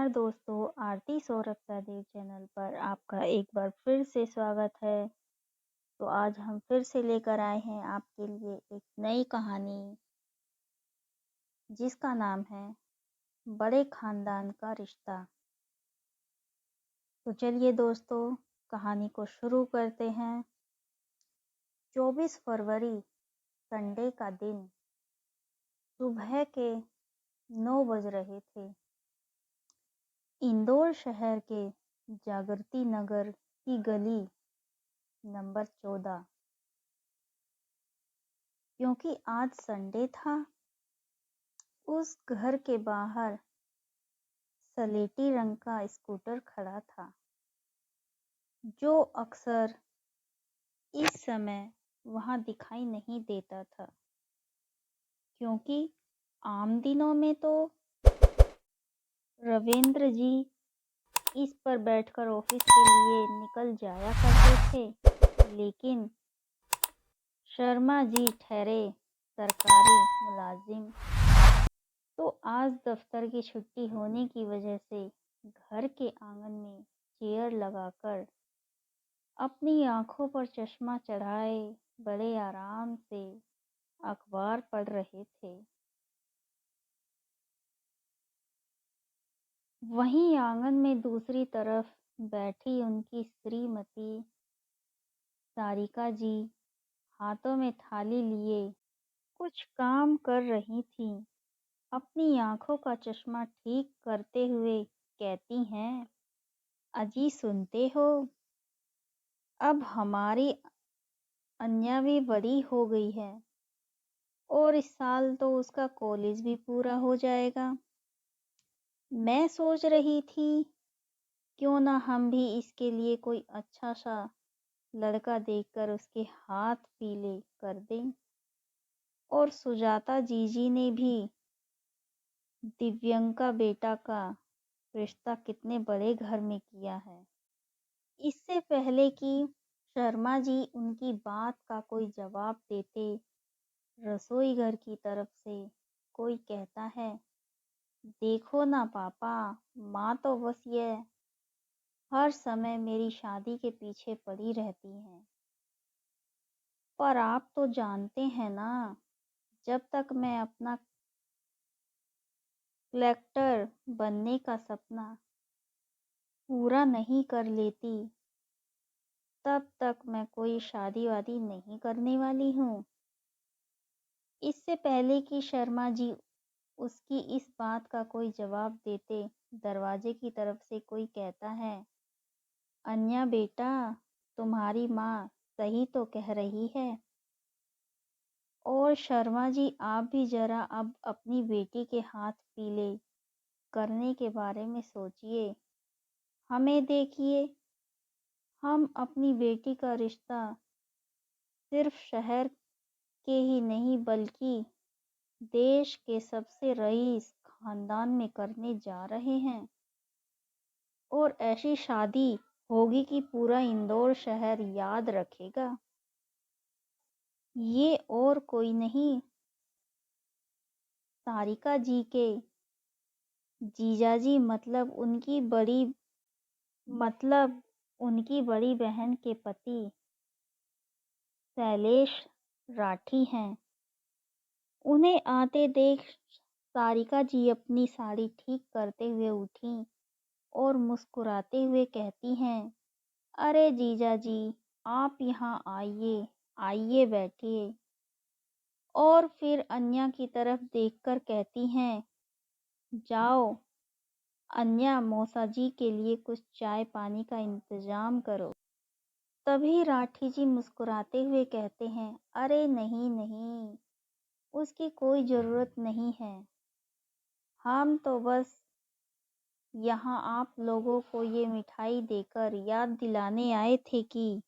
नमस्कार दोस्तों, आरती सौरभ सहदेव चैनल पर आपका एक बार फिर से स्वागत है। तो आज हम फिर से लेकर आए हैं आपके लिए एक नई कहानी जिसका नाम है बड़े खानदान का रिश्ता। तो चलिए दोस्तों, कहानी को शुरू करते हैं। 24 फरवरी संडे का दिन सुबह के 9 बज रहे थे। इंदौर शहर के जागृति नगर की गली नंबर 14। क्योंकि आज संडे था, उस घर के बाहर सलेटी रंग का स्कूटर खड़ा था, जो अक्सर इस समय वहां दिखाई नहीं देता था। क्योंकि आम दिनों में तो रविंद्र जी इस पर बैठकर ऑफिस के लिए निकल जाया करते थे, लेकिन शर्मा जी ठहरे सरकारी मुलाजिम, तो आज दफ्तर की छुट्टी होने की वजह से घर के आंगन में चेयर लगाकर अपनी आंखों पर चश्मा चढ़ाए बड़े आराम से अखबार पढ़ रहे थे। वहीं आंगन में दूसरी तरफ बैठी उनकी श्रीमती सारिका जी हाथों में थाली लिए कुछ काम कर रही थीं। अपनी आंखों का चश्मा ठीक करते हुए कहती हैं, अजी सुनते हो, अब हमारी अन्या भी बड़ी हो गई है और इस साल तो उसका कॉलेज भी पूरा हो जाएगा। मैं सोच रही थी क्यों ना हम भी इसके लिए कोई अच्छा सा लड़का देखकर उसके हाथ पीले कर दें। और सुजाता जीजी ने भी दिव्यंका बेटा का रिश्ता कितने बड़े घर में किया है। इससे पहले कि शर्मा जी उनकी बात का कोई जवाब देते, रसोई घर की तरफ से कोई कहता है, देखो ना पापा, माँ तो बस ये हर समय मेरी शादी के पीछे पड़ी रहती हैं। पर आप तो जानते हैं ना, जब तक मैं अपना कलेक्टर बनने का सपना पूरा नहीं कर लेती, तब तक मैं कोई शादी वादी नहीं करने वाली हूँ। इससे पहले कि शर्मा जी उसकी इस बात का कोई जवाब देते, दरवाजे की तरफ से कोई कहता है, अन्या बेटा, तुम्हारी माँ सही तो कह रही है। और शर्मा जी आप भी जरा अब अपनी बेटी के हाथ पीले करने के बारे में सोचिए। हमें देखिए, हम अपनी बेटी का रिश्ता सिर्फ शहर के ही नहीं बल्कि देश के सबसे रईस खानदान में करने जा रहे हैं। और ऐसी शादी होगी कि पूरा इंदौर शहर याद रखेगा। ये और कोई नहीं, सारिका जी के जीजाजी मतलब उनकी बड़ी बहन के पति शैलेश राठी हैं। उन्हें आते देख सारिका जी अपनी साड़ी ठीक करते हुए उठी और मुस्कुराते हुए कहती हैं, अरे जीजा जी, आप यहाँ आइए, आइए बैठिए। और फिर अन्या की तरफ देखकर कहती हैं, जाओ अन्या, मौसा जी के लिए कुछ चाय पानी का इंतजाम करो। तभी राठी जी मुस्कुराते हुए कहते हैं, अरे नहीं नहीं, उसकी कोई ज़रूरत नहीं है। हम तो बस यहाँ आप लोगों को ये मिठाई देकर याद दिलाने आए थे कि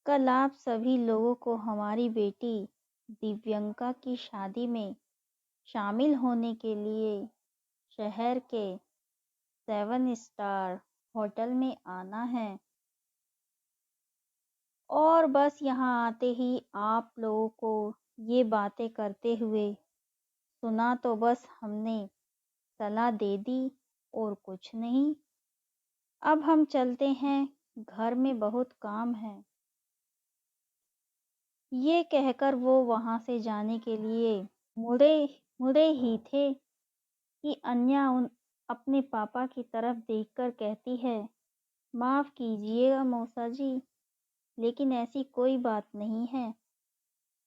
कल आप सभी लोगों को हमारी बेटी दिव्यंका की शादी में शामिल होने के लिए शहर के 7 स्टार होटल में आना है। और बस यहाँ आते ही आप लोगों को ये बातें करते हुए सुना तो बस हमने सलाह दे दी और कुछ नहीं, अब हम चलते हैं, घर में बहुत काम है। ये कहकर वो वहाँ से जाने के लिए मुड़े मुड़े ही थे कि अन्या अपने पापा की तरफ देखकर कहती है, माफ़ कीजिएगा मौसा जी, लेकिन ऐसी कोई बात नहीं है।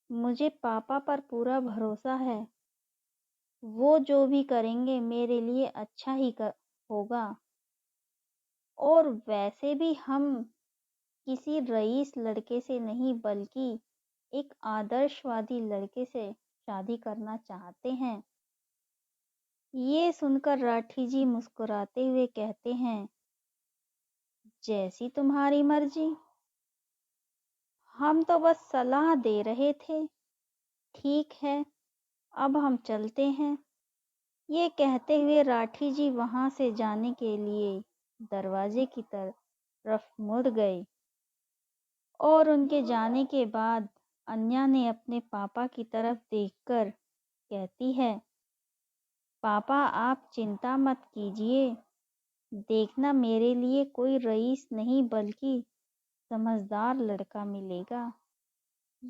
मुझे पापा पर पूरा भरोसा है। वो जो भी करेंगे मेरे लिए अच्छा ही होगा। और वैसे भी हम किसी रईस लड़के से नहीं बल्कि एक आदर्शवादी लड़के से शादी करना चाहते हैं। ये सुनकर राठी जी मुस्कुराते हुए कहते हैं, जैसी तुम्हारी मर्जी, हम तो बस सलाह दे रहे थे। ठीक है, अब हम चलते हैं। ये कहते हुए राठी जी वहां से जाने के लिए दरवाजे की तरफ मुड़ गए और उनके जाने के बाद अन्या ने अपने पापा की तरफ देखकर कहती है, पापा आप चिंता मत कीजिए, देखना मेरे लिए कोई रईस नहीं बल्कि समझदार लड़का मिलेगा।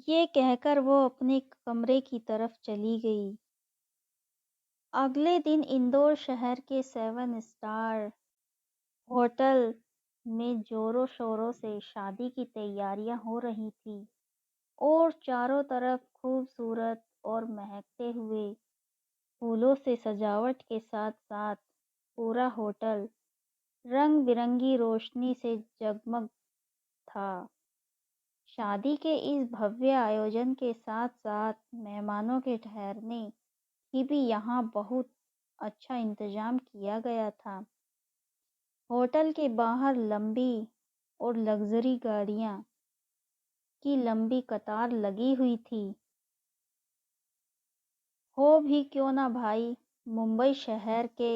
ये कहकर वो अपने कमरे की तरफ चली गई। अगले दिन इंदौर शहर के 7 स्टार होटल में जोरों शोरों से शादी की तैयारियां हो रही थी और चारों तरफ खूबसूरत और महकते हुए फूलों से सजावट के साथ साथ पूरा होटल रंग बिरंगी रोशनी से जगमग था। शादी के इस भव्य आयोजन के साथ साथ मेहमानों के ठहरने की भी यहाँ बहुत अच्छा इंतजाम किया गया था। होटल के बाहर लंबी और लग्जरी गाड़ियाँ की लंबी कतार लगी हुई थी। हो भी क्यों ना भाई, मुंबई शहर के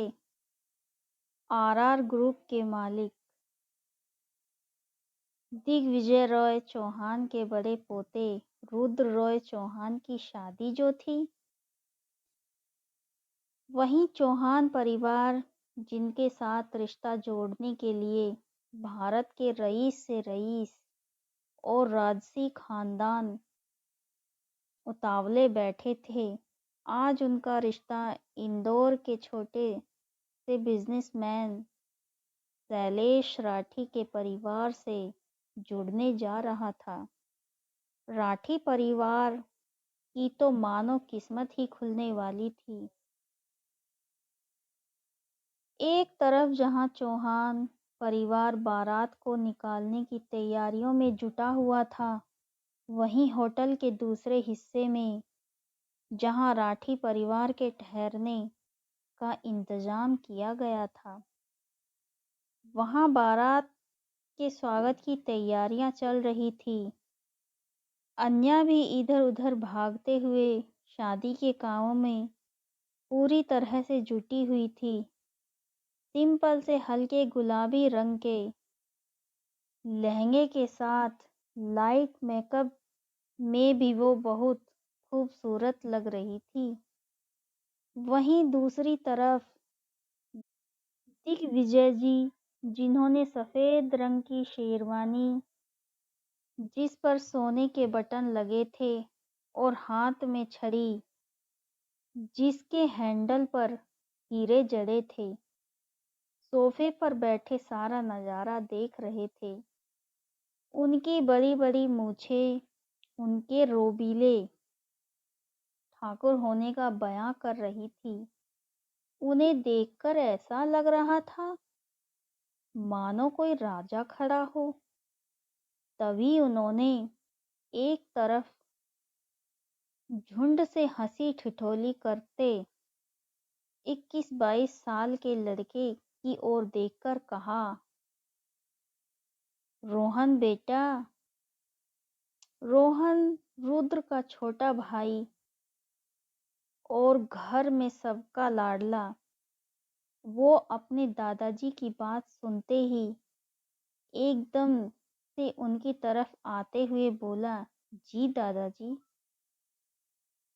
आरआर ग्रुप के मालिक दिग्विजय रॉय चौहान के बड़े पोते रुद्र रॉय चौहान की शादी जो थी, वहीं चौहान परिवार जिनके साथ रिश्ता जोड़ने के लिए भारत के रईस से रईस और राजसी खानदान उतावले बैठे थे, आज उनका रिश्ता इंदौर के छोटे से बिजनेसमैन शैलेश राठी के परिवार से जुड़ने जा रहा था। राठी परिवार की तो मानो किस्मत ही खुलने वाली थी। एक तरफ जहां चौहान परिवार बारात को निकालने की तैयारियों में जुटा हुआ था, वहीं होटल के दूसरे हिस्से में जहां राठी परिवार के ठहरने का इंतजाम किया गया था, वहां बारात के स्वागत की तैयारियां चल रही थी। अन्या भी इधर उधर भागते हुए शादी के कामों में पूरी तरह से जुटी हुई थी। सिंपल से हल्के गुलाबी रंग के लहंगे के साथ लाइट मेकअप में भी वो बहुत खूबसूरत लग रही थी। वहीं दूसरी तरफ दिग्विजय जी, जिन्होंने सफेद रंग की शेरवानी जिस पर सोने के बटन लगे थे और हाथ में छड़ी जिसके हैंडल पर हीरे जड़े थे, सोफे पर बैठे सारा नजारा देख रहे थे। उनकी बड़ी बड़ी मूछें उनके रोबीले ठाकुर होने का बयां कर रही थी। उन्हें देखकर ऐसा लग रहा था मानो कोई राजा खड़ा हो। तभी उन्होंने एक तरफ झुंड से हंसी ठिठोली करते 21-22 साल के लड़के की ओर देखकर कहा, रोहन बेटा। रोहन रुद्र का छोटा भाई और घर में सबका लाडला, वो अपने दादाजी की बात सुनते ही एकदम से उनकी तरफ आते हुए बोला, जी दादाजी।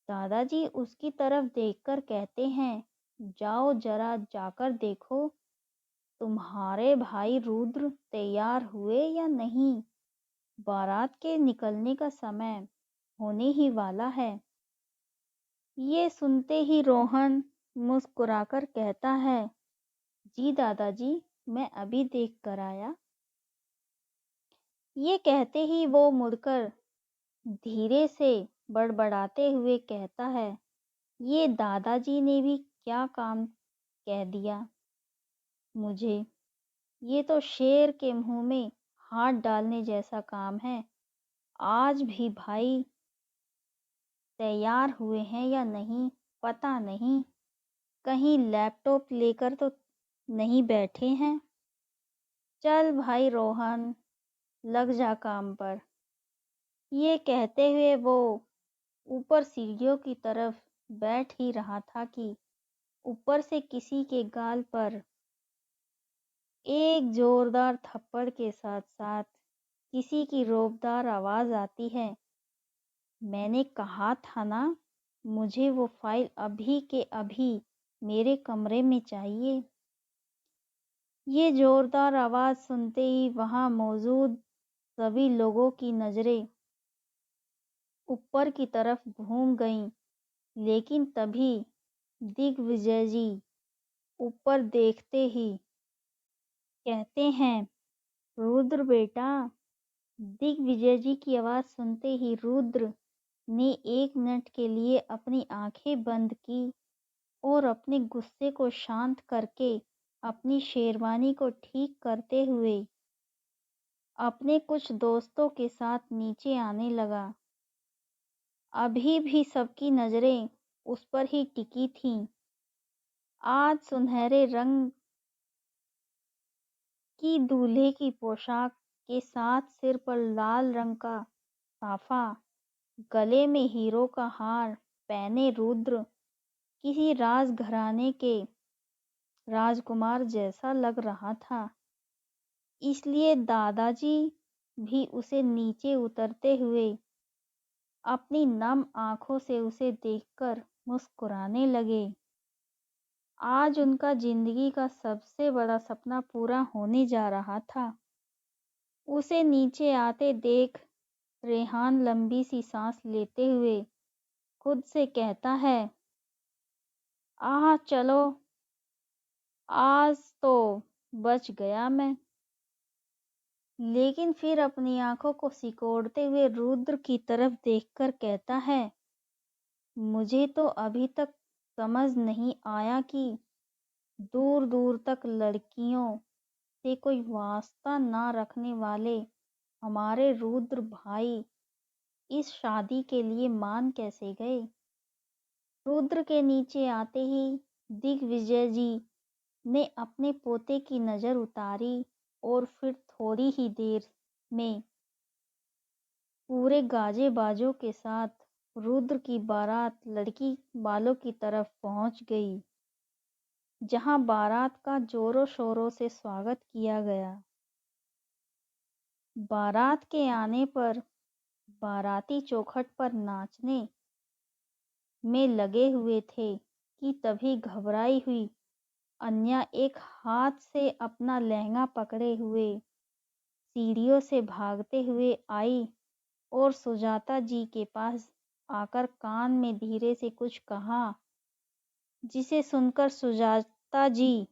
दादाजी उसकी तरफ देखकर कहते हैं, जाओ जरा जाकर देखो तुम्हारे भाई रुद्र तैयार हुए या नहीं? बारात के निकलने का समय होने ही वाला है। ये सुनते ही रोहन मुस्कुराकर कहता है, जी दादाजी, मैं अभी देख कर आया। ये कहते ही वो मुड़कर धीरे से बड़बड़ाते हुए कहता है, ये दादाजी ने भी क्या काम कह दिया मुझे। ये तो शेर के मुंह में हाथ डालने जैसा काम है। आज भी भाई तैयार हुए हैं या नहीं पता नहीं, कहीं लैपटॉप लेकर तो नहीं बैठे हैं। चल भाई रोहन, लग जा काम पर। ये कहते हुए वो ऊपर सीढ़ियों की तरफ बैठ ही रहा था कि ऊपर से किसी के गाल पर एक जोरदार थप्पड़ के साथ साथ किसी की रौबदार आवाज आती है, मैंने कहा था ना, मुझे वो फाइल अभी के अभी मेरे कमरे में चाहिए। ये जोरदार आवाज सुनते ही वहां मौजूद सभी लोगों की नजरें ऊपर की तरफ घूम गईं, लेकिन तभी दिग्विजय जी ऊपर देखते ही कहते हैं, रुद्र बेटा। दिग्विजय जी की आवाज सुनते ही रुद्र ने 1 मिनट के लिए अपनी आंखें बंद की और अपने गुस्से को शांत करके अपनी शेरवानी को ठीक करते हुए अपने कुछ दोस्तों के साथ नीचे आने लगा। अभी भी सबकी नजरें उस पर ही टिकी थीं। आज सुनहरे रंग की दूल्हे की पोशाक के साथ सिर पर लाल रंग का साफा, गले में हीरो का हार पहने रुद्र किसी राजघराने के राजकुमार जैसा लग रहा था। इसलिए दादाजी भी उसे नीचे उतरते हुए अपनी नम आंखों से उसे देखकर मुस्कुराने लगे। आज उनका जिंदगी का सबसे बड़ा सपना पूरा होने जा रहा था। उसे नीचे आते देख रेहान लंबी सी सांस लेते हुए खुद से कहता है, आह चलो, आज तो बच गया मैं। लेकिन फिर अपनी आंखों को सिकोड़ते हुए रुद्र की तरफ देखकर कहता है, मुझे तो अभी तक समझ नहीं आया कि दूर दूर तक लड़कियों से कोई वास्ता ना रखने वाले हमारे रुद्र भाई इस शादी के लिए मान कैसे गए। रुद्र के नीचे आते ही दिग्विजय जी ने अपने पोते की नजर उतारी और फिर थोड़ी ही देर में पूरे गाजे बाजों के साथ रुद्र की बारात लड़की वालों की तरफ पहुंच गई, जहां बारात का जोरों शोरों से स्वागत किया गया। बारात के आने पर बाराती चौखट पर नाचने में लगे हुए थे कि तभी घबराई हुई अन्या एक हाथ से अपना लहंगा पकड़े हुए सीढ़ियों से भागते हुए आई और सुजाता जी के पास आकर कान में धीरे से कुछ कहा, जिसे सुनकर सुजाता जी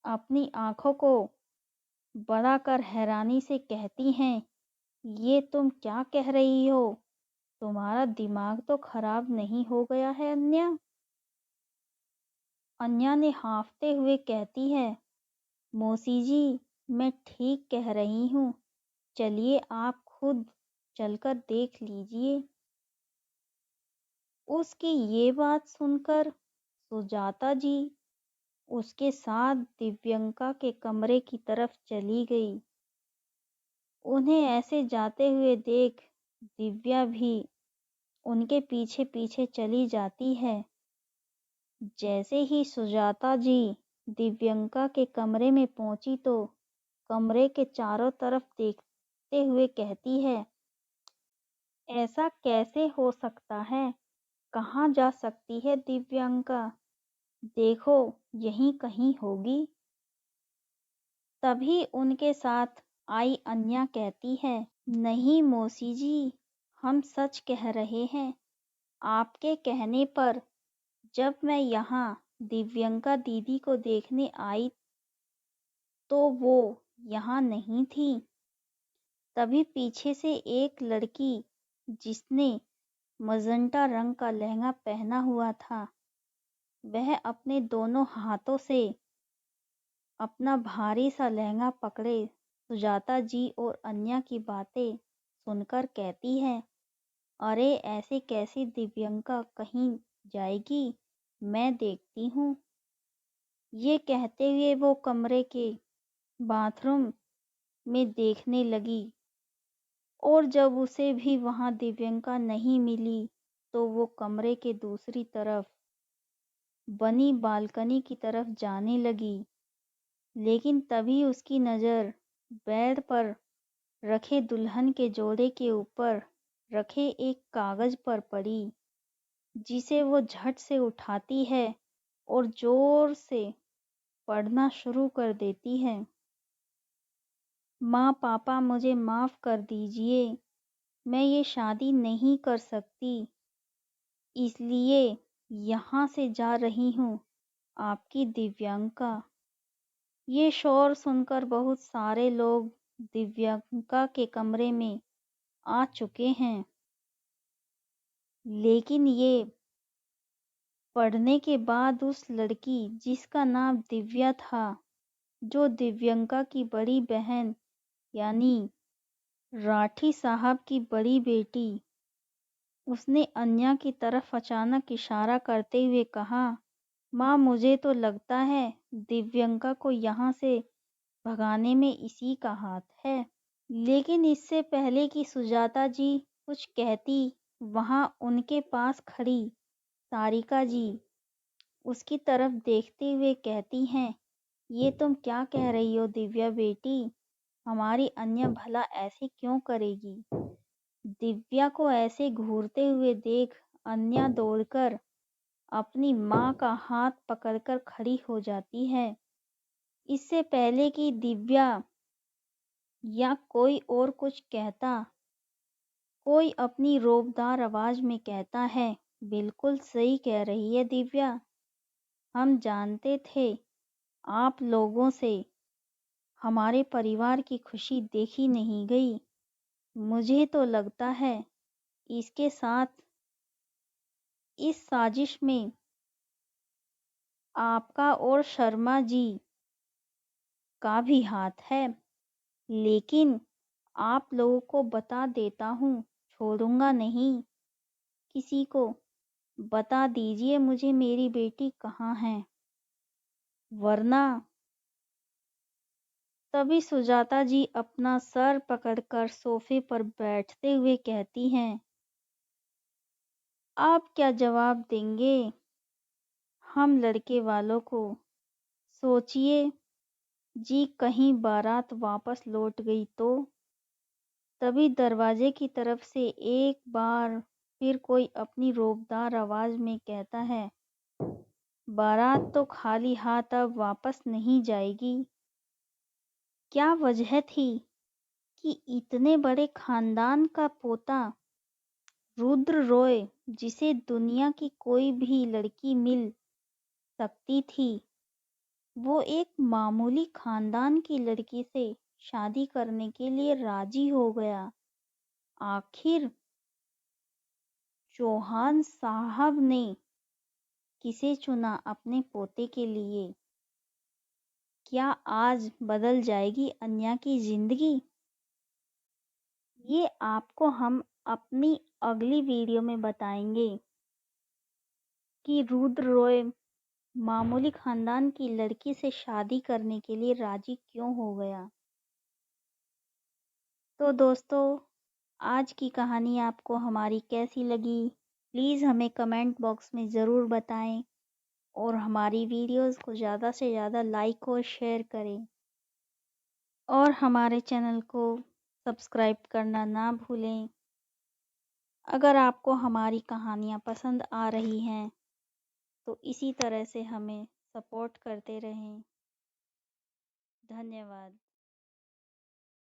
अपनी आंखों को बढ़ाकर हैरानी से कहती हैं, ये तुम क्या कह रही हो? तुम्हारा दिमाग तो खराब नहीं हो गया है अन्या? अन्या ने हाँफते हुए कहती है, मौसी जी, मैं ठीक कह रही हूँ, चलिए आप खुद चलकर देख लीजिए। उसकी ये बात सुनकर सुजाता जी उसके साथ दिव्यंका के कमरे की तरफ चली गई। उन्हें ऐसे जाते हुए देख दिव्या भी उनके पीछे पीछे चली जाती है। जैसे ही सुजाता जी दिव्यंका के कमरे में पहुंची तो कमरे के चारों तरफ देखते हुए कहती है, ऐसा कैसे हो सकता है? कहाँ जा सकती है दिव्यंका? देखो, यहीं कहीं होगी। तभी उनके साथ आई अन्या कहती है, नहीं मौसी जी, हम सच कह रहे हैं। आपके कहने पर जब मैं यहाँ दिव्यंका दीदी को देखने आई तो वो यहाँ नहीं थी। तभी पीछे से एक लड़की जिसने मजंटा रंग का लहंगा पहना हुआ था, वह अपने दोनों हाथों से अपना भारी सा लहंगा पकड़े सुजाता जी और अन्या की बातें सुनकर कहती है, अरे ऐसे कैसे दिव्यंका कहीं जाएगी, मैं देखती हूँ। ये कहते हुए वो कमरे के बाथरूम में देखने लगी और जब उसे भी वहां दिव्यंका नहीं मिली तो वो कमरे के दूसरी तरफ बनी बालकनी की तरफ जाने लगी। लेकिन तभी उसकी नज़र बेड पर रखे दुल्हन के जोड़े के ऊपर रखे एक कागज पर पड़ी, जिसे वो झट से उठाती है और जोर से पढ़ना शुरू कर देती है। माँ पापा मुझे माफ़ कर दीजिए, मैं ये शादी नहीं कर सकती, इसलिए यहाँ से जा रही हूँ, आपकी दिव्यंका। ये शोर सुनकर बहुत सारे लोग दिव्यंका के कमरे में आ चुके हैं। लेकिन ये पढ़ने के बाद उस लड़की जिसका नाम दिव्या था, जो दिव्यंका की बड़ी बहन यानी राठी साहब की बड़ी बेटी, उसने अन्या की तरफ अचानक इशारा करते हुए कहा, माँ मुझे तो लगता है दिव्यंका को यहाँ से भगाने में इसी का हाथ है। लेकिन इससे पहले कि सुजाता जी कुछ कहती, वहां उनके पास खड़ी सारिका जी उसकी तरफ देखते हुए कहती हैं, ये तुम क्या कह रही हो दिव्या बेटी, हमारी अन्या भला ऐसे क्यों करेगी। दिव्या को ऐसे घूरते हुए देख अन्या दौड़कर अपनी माँ का हाथ पकड़कर खड़ी हो जाती है। इससे पहले कि दिव्या या कोई और कुछ कहता, कोई अपनी रोबदार आवाज में कहता है, बिल्कुल सही कह रही है दिव्या, हम जानते थे आप लोगों से हमारे परिवार की खुशी देखी नहीं गई। मुझे तो लगता है इसके साथ इस साजिश में आपका और शर्मा जी का भी हाथ है। लेकिन आप लोगों को बता देता हूँ, छोड़ूंगा नहीं किसी को। बता दीजिए मुझे मेरी बेटी कहाँ है, वरना। तभी सुजाता जी अपना सर पकड़कर सोफे पर बैठते हुए कहती हैं, आप क्या जवाब देंगे हम लड़के वालों को। सोचिए जी, कहीं बारात वापस लौट गई तो। तभी दरवाजे की तरफ से एक बार फिर कोई अपनी रोबदार आवाज में कहता है, बारात तो खाली हाथ अब वापस नहीं जाएगी। क्या वजह थी कि इतने बड़े खानदान का पोता रुद्र रॉय, जिसे दुनिया की कोई भी लड़की मिल सकती थी, वो एक मामूली खानदान की लड़की से शादी करने के लिए राजी हो गया। आखिर चौहान साहब ने किसे चुना अपने पोते के लिए। क्या आज बदल जाएगी अन्या की जिंदगी? ये आपको हम अपनी अगली वीडियो में बताएंगे कि रुद्र रॉय मामूली खानदान की लड़की से शादी करने के लिए राजी क्यों हो गया। तो दोस्तों, आज की कहानी आपको हमारी कैसी लगी, प्लीज़ हमें कमेंट बॉक्स में ज़रूर बताएं और हमारी वीडियोस को ज़्यादा से ज़्यादा लाइक और शेयर करें और हमारे चैनल को सब्सक्राइब करना ना भूलें। अगर आपको हमारी कहानियाँ पसंद आ रही हैं तो इसी तरह से हमें सपोर्ट करते रहें। धन्यवाद।